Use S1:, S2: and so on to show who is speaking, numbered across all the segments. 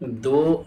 S1: 2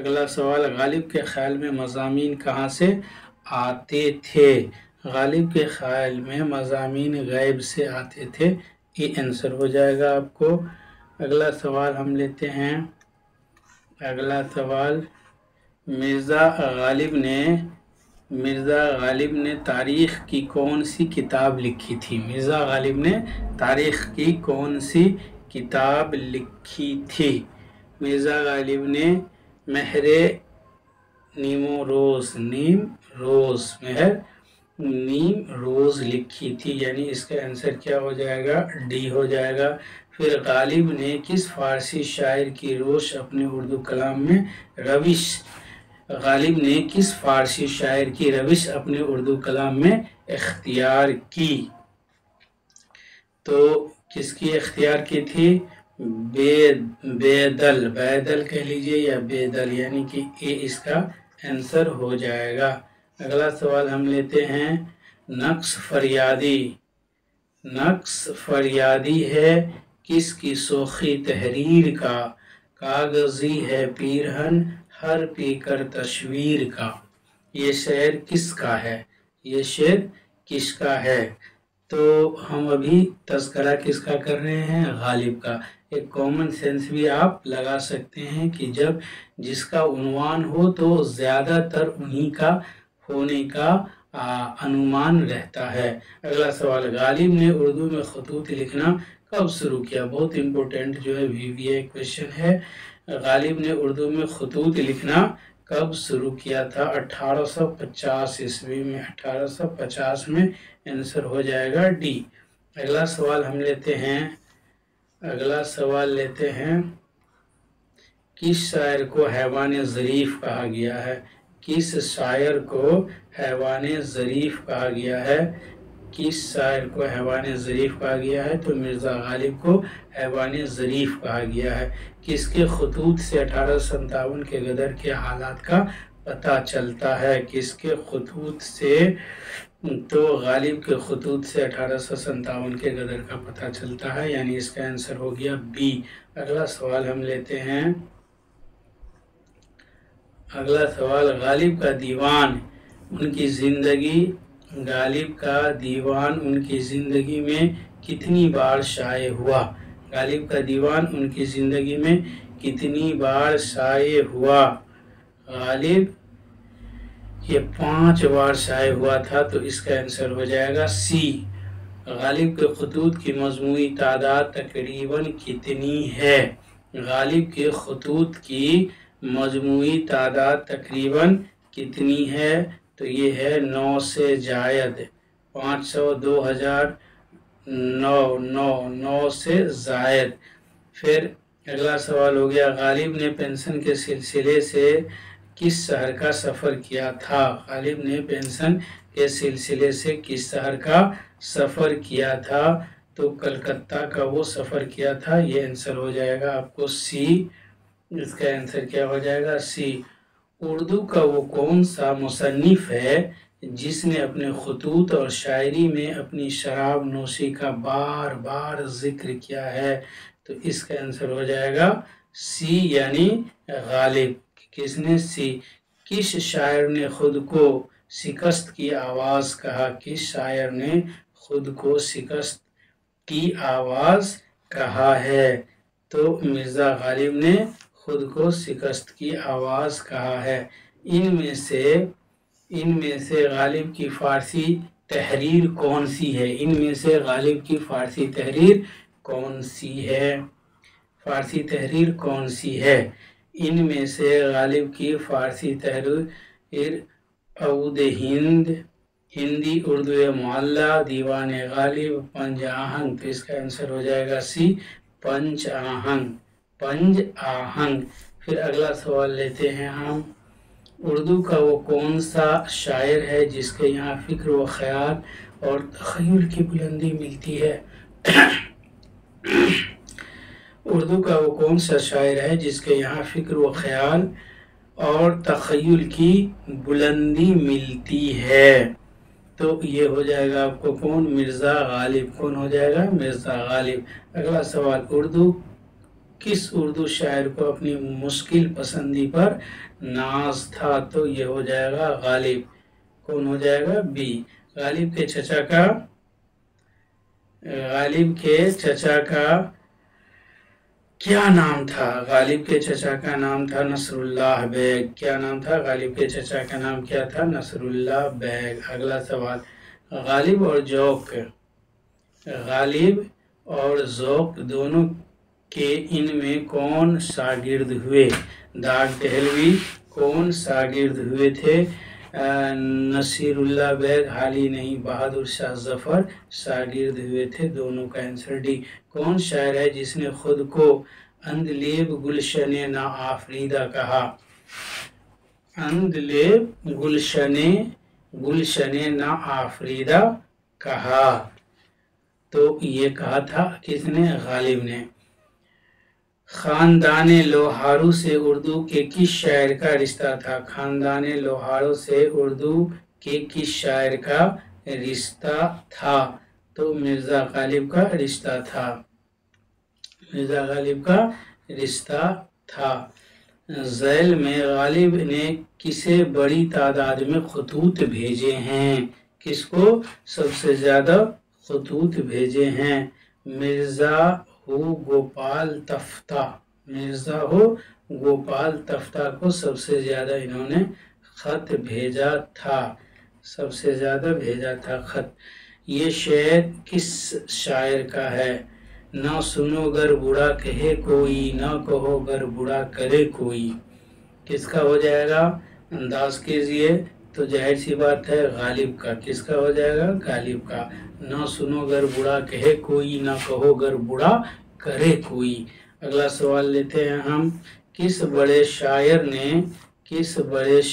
S1: اگلا سوال، غالب کے خیال میں مضامین کہاں سے آتے تھے؟ غالب کے خیال میں مضامین غیب سے آتے تھے، یہ آنسر ہو جائے گا آپ کو۔ اگلا سوال ہم لیتے ہیں، اگلا سوال، مرزا غالب نے تاریخ کی کون سی کتاب لکھی تھی؟ مرزا غالب نے تاریخ کی کون سی کتاب لکھی تھی؟ مرزا غالب نے مہر نیم روز لکھی تھی، یعنی اس کا آنسر کیا ہو جائے گا؟ ڈی ہو جائے گا۔ پھر غالب نے کس فارسی شاعر کی روش اپنے اردو کلام میں اختیار کی؟ تو کس کی اختیار کی تھی؟ بیدل کہہ لیجئے یا بیدل، یعنی کہ یہ اس کا آنسر ہو جائے گا۔ اگلا سوال ہم لیتے ہیں، نقص فریادی ہے کس کی سوخی تحریر کا؟ کاغذی ہے پیرہن ہر پی کر تصویر کا۔ یہ شعر کس کا ہے؟ تو ہم ابھی تذکرہ کس کا کر رہے ہیں؟ غالب کا۔ ایک کامن سینس بھی آپ لگا سکتے ہیں کہ جس کا عنوان ہو تو زیادہ تر انہی کا ہونے کا انومان رہتا ہے۔ اگلا سوال، غالب نے اردو میں خطوط لکھنا کب شروع کیا؟ بہت امپورٹنٹ جو ہے VVA کویشچن ہے۔ غالب نے اردو میں خطوط لکھنا کب شروع کیا تھا؟ 1850 عیسوی میں، 1850 میں آنسر ہو جائے گا ڈی۔ اگلا سوال ہم لیتے ہیں، کس شاعر کو حیوان ظریف کہا گیا ہے؟ کس شاعر کو حیوان ظریف کہا گیا ہے؟ تو مرزا غالب کو حیوان ظریف کہا گیا ہے۔ کس کے خطوط سے 1857 کے غدر کے حالات کا پتہ چلتا ہے؟ کس کے خطوط سے؟ تو غالب کے خطوط سے 1857 کے غدر کا پتہ چلتا ہے، یعنی اس کا آنسر ہو گیا بی۔ اگلا سوال ہم لیتے ہیں، غالب کا دیوان ان کی زندگی میں کتنی بار شائع ہوا؟ غالب کا دیوان ان کی زندگی میں کتنی بار شائع ہوا؟ غالب یہ 5 بار شائع ہوا تھا، تو اس کا آنسر ہو جائے گا سی۔ غالب کے خطوط کی مجموعی تعداد تقریباً کتنی ہے؟ غالب کے خطوط کی مجموعی تعداد تقریباً کتنی ہے؟ تو یہ ہے 9 سے زائد، 500، 2000، 9 سے زائد۔ پھر اگلا سوال ہو گیا، غالب نے پنشن کے سلسلے سے کس شہر کا سفر کیا تھا؟ غالب نے پنشن کے سلسلے سے کس شہر کا سفر کیا تھا؟ تو کلکتہ کا وہ سفر کیا تھا، یہ آنسر ہو جائے گا آپ کو سی۔ اس کا آنسر کیا ہو جائے گا؟ سی۔ اردو کا وہ کون سا مصنف ہے جس نے اپنے خطوط اور شاعری میں اپنی شراب نوشی کا بار بار ذکر کیا ہے؟ تو اس کا آنسر ہو جائے گا سی، یعنی غالب۔ کس نے؟ سی۔ کس شاعر نے خود کو شکست کی آواز کہا؟ کس شاعر نے خود کو شکست کی آواز کہا ہے؟ تو مرزا غالب نے خود کو شکست کی آواز کہا ہے۔ ان میں سے غالب کی فارسی تحریر کون سی ہے؟ ان میں سے غالب کی فارسی تحریر کون سی ہے؟ ان میں سے غالب کی فارسی تحریر عود ہند، ہندی اردو معلی، دیوان غالب، پنج آہنگ۔ تو اس کا آنسر ہو جائے گا سی، پنج آہنگ۔ پھر اگلا سوال لیتے ہیں ہم، اردو کا وہ کون سا شاعر ہے جس کے یہاں فکر و خیال اور تخیل کی بلندی ملتی ہے؟ اردو کا وہ کون سا شاعر ہے جس کے یہاں فکر و خیال اور تخیل کی بلندی ملتی ہے؟ تو یہ ہو جائے گا آپ کو کون؟ مرزا غالب۔ کون ہو جائے گا؟ مرزا غالب۔ اگلا سوال، اردو کس اردو شاعر کو اپنی مشکل پسندی پر ناز تھا؟ تو یہ ہو جائے گا غالب۔ کون ہو جائے گا؟ بی۔ غالب کے چچا کا کیا نام تھا؟ غالب کے چچا کا نام تھا نصر اللہ بیگ۔ کیا نام تھا؟ غالب کے چچا کا نام کیا تھا؟ نصر اللہ بیگ۔ اگلا سوال، غالب اور ذوق دونوں کے ان میں کون شاگرد ہوئے؟ داغ دہلوی کون شاگرد ہوئے تھے؟ نصیر اللہ بیگ حالی نہیں بہادر شاہ ظفر شاگرد ہوئے تھے۔ دونوں کا آنسر ڈی۔ کون شاعر ہے جس نے خود کو اندلیب گلشن نا آفریدہ کہا؟ اندلیب گلشن نا آفریدہ کہا؟ تو یہ کہا تھا کس نے؟ غالب نے۔ خاندان لوہارو سے اردو کے کس شاعر کا رشتہ تھا؟ خاندان لوہارو سے اردو کے کس شاعر کا رشتہ تھا؟ تو مرزا غالب کا رشتہ تھا۔ مرزا غالب کا رشتہ تھا۔ ذیل میں غالب نے کسے بڑی تعداد میں خطوط بھیجے ہیں؟ کس کو سب سے زیادہ خطوط بھیجے ہیں؟ مرزا گوپال تفتہ کو سب سے زیادہ انہوں نے خط بھیجا تھا۔ خط۔ یہ شعر کس شاعر کا ہے؟ نہ سنو گر برا کہے کوئی، نہ کہو گر برا کرے کوئی۔ کس کا ہو جائے گا؟ انداز کیجئے، تو ظاہر سی بات ہے غالب کا۔ کس کا ہو جائے گا؟ غالب کا۔ نہ سنو گر برا کہے کوئی، نہ کہو گر برا کرے کوئی۔ اگلا سوال لیتے ہیں ہم، کس بڑے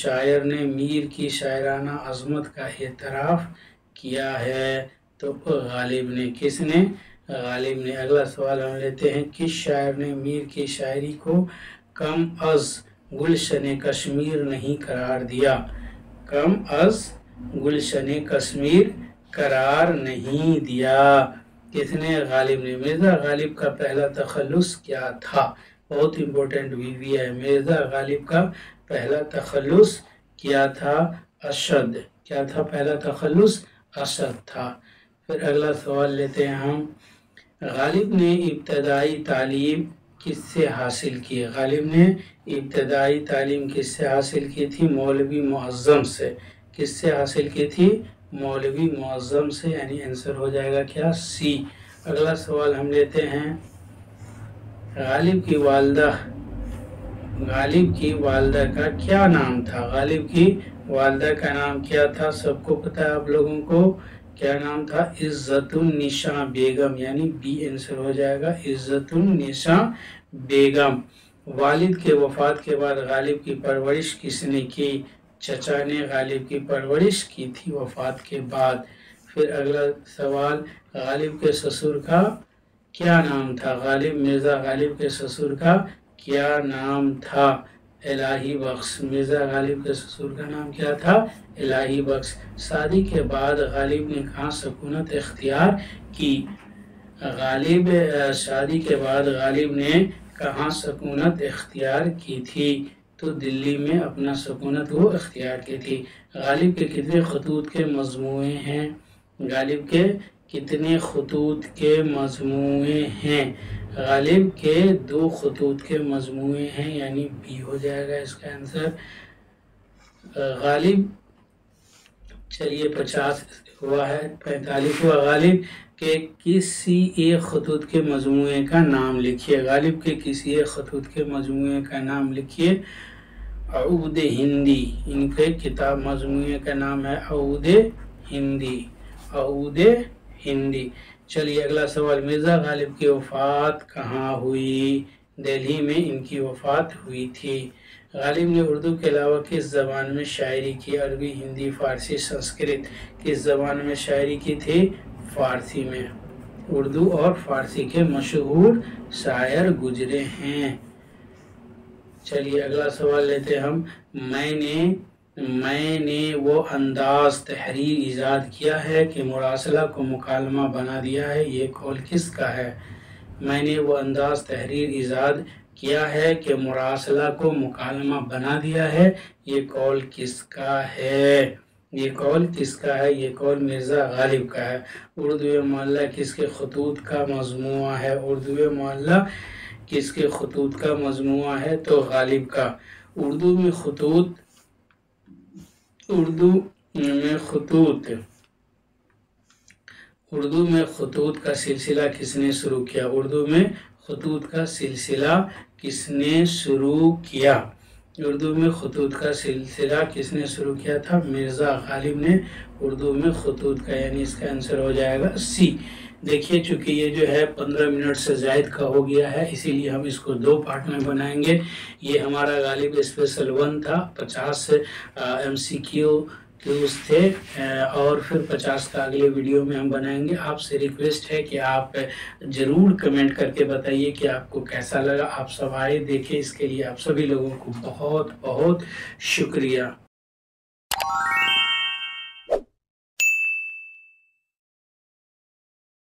S1: شاعر نے میر کی شاعرانہ عظمت کا اعتراف کیا ہے؟ تو غالب نے۔ کس نے؟ غالب نے۔ اگلا سوال ہم لیتے ہیں، کس شاعر نے میر کی شاعری کو کم از گلشن کشمیر نہیں قرار دیا؟ کم از گلشن کشمیر قرار نہیں دیا۔ کس نے؟ غالب نے۔ مرزا غالب کا پہلا تخلص کیا تھا؟ بہت امپورٹنٹ بھی ہے۔ مرزا غالب کا پہلا تخلص کیا تھا؟ اشد۔ کیا تھا پہلا تخلص؟ اشد تھا۔ پھر اگلا سوال لیتے ہیں ہم، غالب نے ابتدائی تعلیم کس سے حاصل کی؟ غالب نے ابتدائی تعلیم کس سے حاصل کی تھی؟ مولوی معظم سے۔ کس سے حاصل کی تھی؟ مولوی معظم سے، یعنی آنسر ہو جائے گا کیا؟ سی۔ اگلا سوال ہم لیتے ہیں، غالب کی والدہ کا کیا نام تھا؟ غالب کی والدہ کا نام کیا تھا؟ سب کو پتہ ہے آپ لوگوں کو، کیا نام تھا؟ عزت النساء بیگم، یعنی بی آنسر ہو جائے گا، عزت النساء بیگم۔ والد کے وفات کے بعد غالب کی پرورش کس نے کی؟ چچا نے غالب کی پرورش کی تھی وفات کے بعد۔ پھر اگلا سوال، غالب کے سسر کا کیا نام تھا؟ مرزا غالب کے سسر کا کیا نام تھا؟ الہی بخش۔ مرزا غالب کے سسر کا نام کیا تھا؟ الہی بخش۔ شادی کے بعد غالب نے کہاں سکونت اختیار کی؟ شادی کے بعد غالب نے کہاں سکونت اختیار کی تھی؟ تو دلی میں اپنا سکونت وہ اختیار کی تھی۔ غالب کے کتنے خطوط کے مجموعے ہیں؟ غالب کے کتنے خطوط کے مجموعے ہیں؟ غالب کے 2 خطوط کے مجموعے ہیں، یعنی بی ہو جائے گا اس کا آنسر۔ غالب، چلیے 50 ہوا ہے، 45 ہوا۔ غالب کے کسی ایک خطوط کے مجموعے کا نام لکھیے۔ غالب کے کسی ایک خطوط کے مجموعے کا نام لکھیے۔ عود ہندی، ان کے کتاب مجموعے کا نام ہے عود ہندی۔ عود ہندی۔ چلیے اگلا سوال، مرزا غالب کی وفات کہاں ہوئی؟ دہلی میں ان کی وفات ہوئی تھی۔ غالب نے اردو کے علاوہ کس زبان میں شاعری کی؟ عربی، ہندی، فارسی، سنسکرت۔ کس زبان میں شاعری کی تھی؟ فارسی میں۔ اردو اور فارسی کے مشہور شاعر گزرے ہیں۔ چلیے اگلا سوال لیتے ہم، میں نے وہ انداز تحریر ایجاد کیا ہے کہ مراسلہ کو مکالمہ بنا دیا ہے، یہ قول کس کا ہے؟ میں نے وہ انداز تحریر ایجاد کیا ہے کہ مراسلہ کو مکالمہ بنا دیا ہے۔ یہ قول کس کا ہے؟ یہ قول کس کا ہے؟ یہ قول مرزا غالب کا ہے۔ اردو معلیٰ کس کے خطوط کا مجموعہ ہے؟ اردو معلیٰ کس کے خطوط کا مجموعہ ہے؟ تو غالب کا۔ اردو میں خطوط کا سلسلہ کس نے شروع کیا؟ اردو میں خطوط کا سلسلہ کس نے شروع کیا؟ اردو میں خطوط کا سلسلہ کس نے شروع کیا تھا؟ مرزا غالب نے اردو میں خطوط کا، یعنی اس کا آنسر ہو جائے گا سی۔ دیکھیے چونکہ یہ جو ہے 15 منٹ سے زائد کا ہو گیا ہے، اسی لیے ہم اس کو 2 پارٹ میں بنائیں گے۔ یہ ہمارا غالب اسپیشل 1 تھا، 50 MCQ تھے، اور پھر 50 کا اگلے ویڈیو میں ہم بنائیں گے۔ آپ سے ریکویسٹ ہے کہ آپ ضرور کمنٹ کر کے بتائیے کہ آپ کو کیسا لگا۔ آپ سب آئے دیکھیں، اس کے لیے آپ سبھی لوگوں کو بہت بہت شکریہ۔